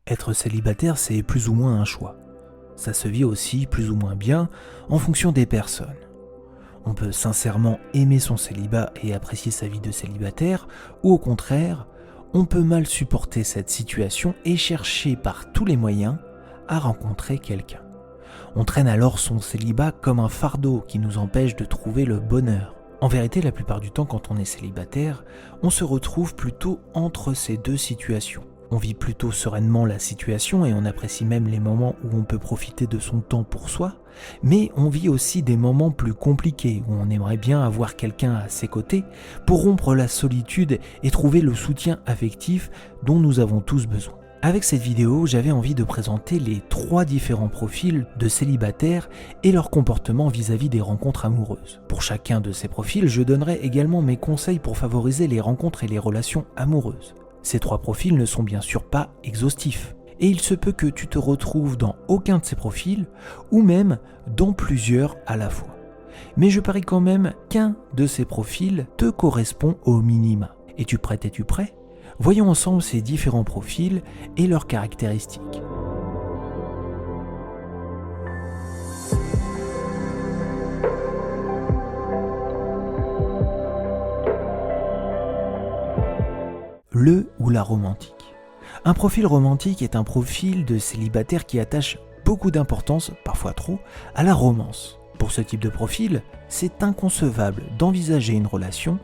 Être célibataire, c'est plus ou moins un choix. Ça se vit aussi plus ou moins bien en fonction des personnes. On peut sincèrement aimer son célibat et apprécier sa vie de célibataire, ou au contraire, on peut mal supporter cette situation et chercher par tous les moyens à rencontrer quelqu'un. On traîne alors son célibat comme un fardeau qui nous empêche de trouver le bonheur. En vérité, la plupart du temps, quand on est célibataire, on se retrouve plutôt entre ces deux situations. On vit plutôt sereinement la situation et on apprécie même les moments où on peut profiter de son temps pour soi, mais on vit aussi des moments plus compliqués où on aimerait bien avoir quelqu'un à ses côtés pour rompre la solitude et trouver le soutien affectif dont nous avons tous besoin. Avec cette vidéo, j'avais envie de présenter les 3 différents profils de célibataires et leur comportement vis-à-vis des rencontres amoureuses. Pour chacun de ces profils, je donnerai également mes conseils pour favoriser les rencontres et les relations amoureuses. Ces 3 profils ne sont bien sûr pas exhaustifs, et il se peut que tu te retrouves dans aucun de ces profils, ou même dans plusieurs à la fois. Mais je parie quand même qu'un de ces profils te correspond au minima. Es-tu prête, es-tu prêt ? Voyons ensemble ces différents profils et leurs caractéristiques. Le ou la romantique. Un profil romantique est un profil de célibataire qui attache beaucoup d'importance, parfois trop, à la romance. Pour ce type de profil, c'est inconcevable d'envisager une relation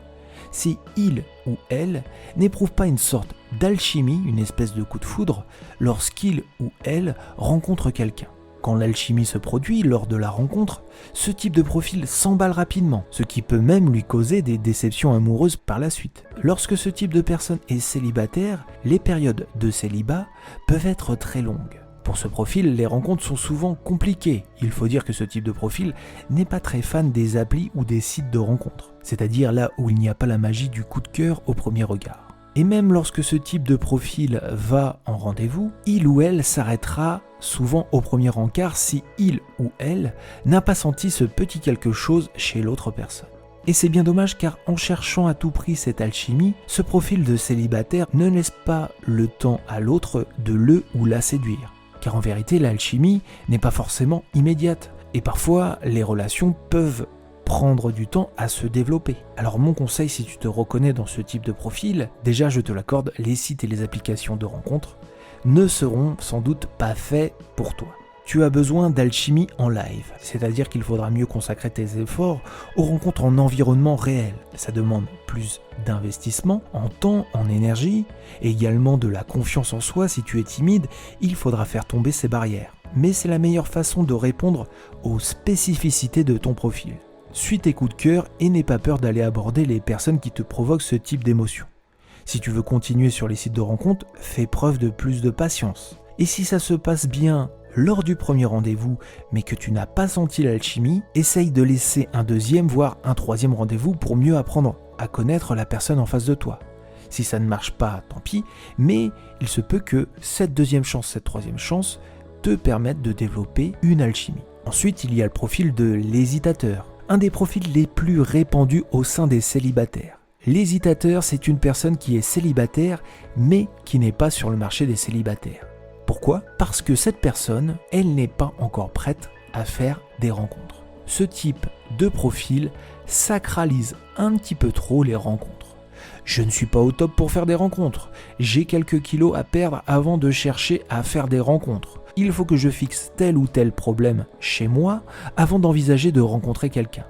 si il ou elle n'éprouve pas une sorte d'alchimie, une espèce de coup de foudre, lorsqu'il ou elle rencontre quelqu'un. Quand l'alchimie se produit lors de la rencontre, ce type de profil s'emballe rapidement, ce qui peut même lui causer des déceptions amoureuses par la suite. Lorsque ce type de personne est célibataire, les périodes de célibat peuvent être très longues. Pour ce profil, les rencontres sont souvent compliquées. Il faut dire que ce type de profil n'est pas très fan des applis ou des sites de rencontres, c'est-à-dire là où il n'y a pas la magie du coup de cœur au premier regard. Et même lorsque ce type de profil va en rendez-vous, il ou elle s'arrêtera souvent au premier encart si il ou elle n'a pas senti ce petit quelque chose chez l'autre personne. Et c'est bien dommage car en cherchant à tout prix cette alchimie, ce profil de célibataire ne laisse pas le temps à l'autre de le ou la séduire. Car en vérité, l'alchimie n'est pas forcément immédiate. Et parfois, les relations peuvent prendre du temps à se développer. Alors mon conseil, si tu te reconnais dans ce type de profil, déjà je te l'accorde, les sites et les applications de rencontres ne seront sans doute pas faits pour toi. Tu as besoin d'alchimie en live, c'est-à-dire qu'il faudra mieux consacrer tes efforts aux rencontres en environnement réel. Ça demande plus d'investissement en temps, en énergie, et également de la confiance en soi. Si tu es timide, il faudra faire tomber ces barrières. Mais c'est la meilleure façon de répondre aux spécificités de ton profil. Suis tes coups de cœur et n'aie pas peur d'aller aborder les personnes qui te provoquent ce type d'émotion. Si tu veux continuer sur les sites de rencontres, fais preuve de plus de patience. Et si ça se passe bien lors du premier rendez-vous, mais que tu n'as pas senti l'alchimie, essaye de laisser un deuxième, voire un troisième rendez-vous pour mieux apprendre à connaître la personne en face de toi. Si ça ne marche pas, tant pis, mais il se peut que cette deuxième chance, cette troisième chance te permettent de développer une alchimie. Ensuite, il y a le profil de l'hésitateur, un des profils les plus répandus au sein des célibataires. L'hésitateur, c'est une personne qui est célibataire, mais qui n'est pas sur le marché des célibataires. Pourquoi ? Parce que cette personne, elle n'est pas encore prête à faire des rencontres. Ce type de profil sacralise un petit peu trop les rencontres. Je ne suis pas au top pour faire des rencontres. J'ai quelques kilos à perdre avant de chercher à faire des rencontres. Il faut que je fixe tel ou tel problème chez moi avant d'envisager de rencontrer quelqu'un.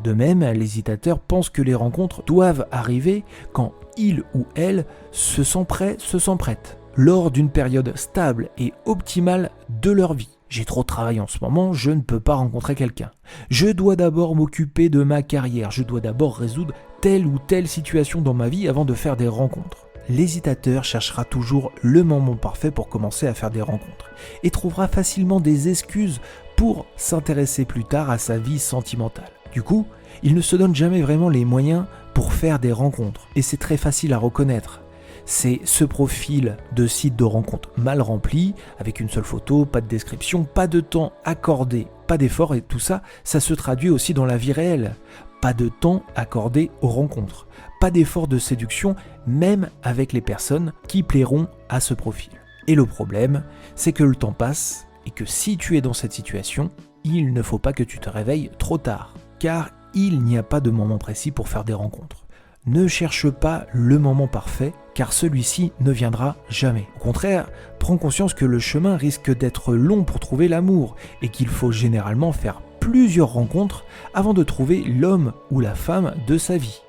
De même, l'hésitateur pense que les rencontres doivent arriver quand il ou elle se sent prêt, se sent prête, lors d'une période stable et optimale de leur vie. J'ai trop de travail en ce moment, je ne peux pas rencontrer quelqu'un. Je dois d'abord m'occuper de ma carrière, je dois d'abord résoudre telle ou telle situation dans ma vie avant de faire des rencontres. L'hésitateur cherchera toujours le moment parfait pour commencer à faire des rencontres et trouvera facilement des excuses pour s'intéresser plus tard à sa vie sentimentale. Du coup, il ne se donne jamais vraiment les moyens pour faire des rencontres et c'est très facile à reconnaître. C'est ce profil de site de rencontre mal rempli, avec une seule photo, pas de description, pas de temps accordé, pas d'effort et tout ça, ça se traduit aussi dans la vie réelle. Pas de temps accordé aux rencontres, pas d'effort de séduction, même avec les personnes qui plairont à ce profil. Et le problème, c'est que le temps passe et que si tu es dans cette situation, il ne faut pas que tu te réveilles trop tard, car il n'y a pas de moment précis pour faire des rencontres. Ne cherche pas le moment parfait, car celui-ci ne viendra jamais. Au contraire, prends conscience que le chemin risque d'être long pour trouver l'amour et qu'il faut généralement faire plusieurs rencontres avant de trouver l'homme ou la femme de sa vie.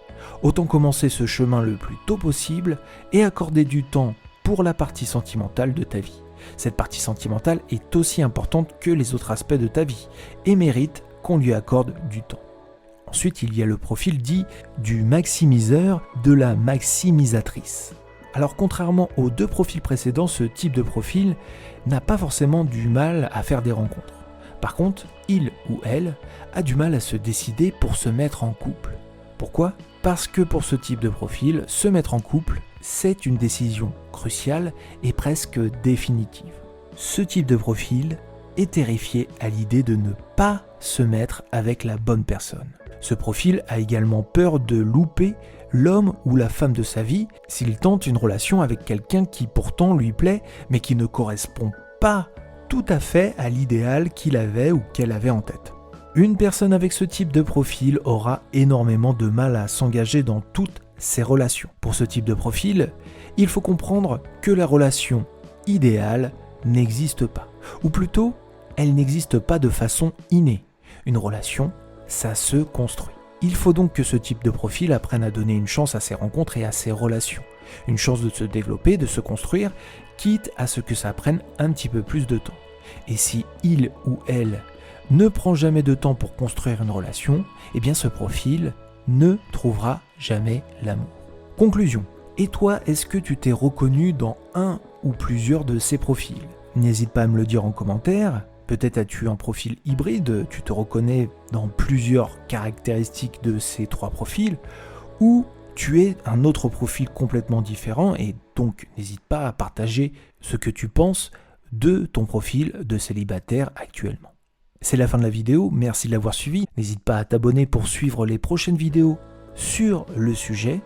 Autant commencer ce chemin le plus tôt possible et accorder du temps pour la partie sentimentale de ta vie. Cette partie sentimentale est aussi importante que les autres aspects de ta vie et mérite qu'on lui accorde du temps. Ensuite, il y a le profil dit du maximiseur, de la maximisatrice. Alors contrairement aux deux profils précédents, ce type de profil n'a pas forcément du mal à faire des rencontres. Par contre, il ou elle a du mal à se décider pour se mettre en couple. Pourquoi ? Parce que pour ce type de profil, se mettre en couple, c'est une décision cruciale et presque définitive. Ce type de profil est terrifié à l'idée de ne pas se mettre avec la bonne personne. Ce profil a également peur de louper l'homme ou la femme de sa vie s'il tente une relation avec quelqu'un qui pourtant lui plaît, mais qui ne correspond pas tout à fait à l'idéal qu'il avait ou qu'elle avait en tête. Une personne avec ce type de profil aura énormément de mal à s'engager dans toutes ses relations. Pour ce type de profil, il faut comprendre que la relation idéale n'existe pas. Ou plutôt, elle n'existe pas de façon innée. Une relation, ça se construit. Il faut donc que ce type de profil apprenne à donner une chance à ses rencontres et à ses relations. Une chance de se développer, de se construire, quitte à ce que ça prenne un petit peu plus de temps. Et si il ou elle ne prend jamais de temps pour construire une relation, eh bien ce profil ne trouvera jamais l'amour. Conclusion. Et toi, est-ce que tu t'es reconnu dans un ou plusieurs de ces profils ? N'hésite pas à me le dire en commentaire. Peut-être as-tu un profil hybride, tu te reconnais dans plusieurs caractéristiques de ces trois profils, ou tu es un autre profil complètement différent et donc n'hésite pas à partager ce que tu penses de ton profil de célibataire actuellement. C'est la fin de la vidéo, merci de l'avoir suivi. N'hésite pas à t'abonner pour suivre les prochaines vidéos sur le sujet.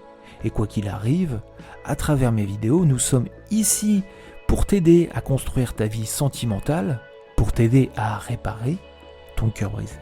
Et quoi qu'il arrive, à travers mes vidéos, nous sommes ici pour t'aider à construire ta vie sentimentale, pour t'aider à réparer ton cœur brisé.